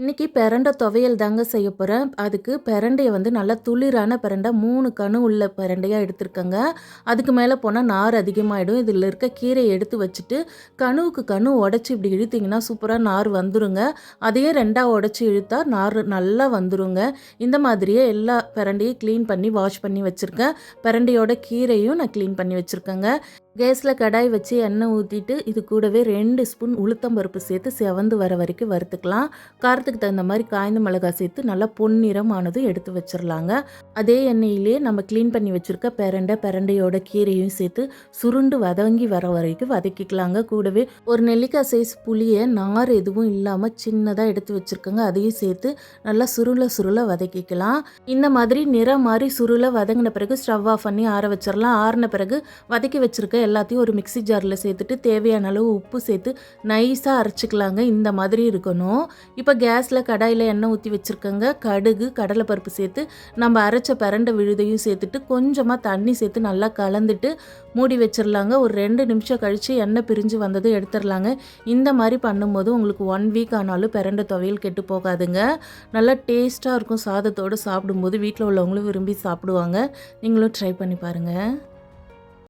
இன்னைக்கு பிரண்டை துவையல் தாங்க செய்ய போகிறேன். அதுக்கு பிரண்டைய நல்லா துளிரான பிரண்டை 3 கணு உள்ள பிரண்டையாக எடுத்துருக்கேங்க. அதுக்கு மேலே போனால் நார் அதிகமாகிடும். இதில் இருக்க கீரையை எடுத்து வச்சுட்டு கணுவுக்கு கணு உடச்சி இப்படி இழுத்திங்கன்னா சூப்பராக நார் வந்துருங்க. அதையே 2ஆக உடச்சி இழுத்தா நார் நல்லா வந்துருங்க. இந்த மாதிரியே எல்லா பிரண்டையும் க்ளீன் பண்ணி வாஷ் பண்ணி வச்சுருக்கேன். பிரண்டையோட கீரையும் நான் க்ளீன் பண்ணி வச்சுருக்கேங்க. கேஸில் கடாய் வச்சு எண்ணெய் ஊற்றிட்டு இது கூடவே 2 ஸ்பூன் உளுத்தம்பருப்பு சேர்த்து செவந்து வர வரைக்கும் வறுத்துக்கலாம். காரத்துக்கு தகுந்த மாதிரி காய்ந்த மிளகாய் சேர்த்து நல்லா பொன்னிறம் ஆனதும் எடுத்து வச்சிடலாங்க. அதே எண்ணெயிலே நம்ம க்ளீன் பண்ணி வச்சுருக்க பிரண்டையோட கீரையும் சேர்த்து சுருண்டு வதங்கி வர வரைக்கும் வதக்கிக்கலாங்க. கூடவே ஒரு நெல்லிக்காய் சைஸ் புளியை நார் எதுவும் இல்லாமல் சின்னதாக எடுத்து வச்சுருக்கோங்க. அதையும் சேர்த்து நல்லா சுருள வதக்கிக்கலாம். இந்த மாதிரி நிறம் மாதிரி சுருள வதங்கின பிறகு ஸ்டவ் ஆஃப் பண்ணி ஆற வச்சிடலாம். ஆறின பிறகு வதக்கி வச்சுருக்க எல்லாத்தையும் ஒரு மிக்ஸி ஜாரில் சேர்த்துட்டு தேவையான அளவு உப்பு சேர்த்து நைஸாக அரைச்சிக்கலாங்க. இந்த மாதிரி இருக்கணும். இப்போ கேஸில் கடாயில் எண்ணெய் ஊற்றி வச்சுருக்கேங்க. கடுகு கடலைப்பருப்பு சேர்த்து நம்ம அரைச்ச பிரண்டை விழுதையும் சேர்த்துட்டு கொஞ்சமாக தண்ணி சேர்த்து நல்லா கலந்துட்டு மூடி வச்சிடலாங்க. ஒரு 2 நிமிஷம் கழித்து எண்ணெய் பிரிஞ்சு வந்ததும் எடுத்துடலாங்க. இந்த மாதிரி பண்ணும்போது உங்களுக்கு 1 வீக் ஆனாலும் பிரண்டை துவையல் கெட்டு போகாதுங்க. நல்லா டேஸ்ட்டாக இருக்கும். சாதத்தோடு சாப்பிடும்போது வீட்டில் உள்ளவங்களும் விரும்பி சாப்பிடுவாங்க. நீங்களும் ட்ரை பண்ணி பாருங்கள்.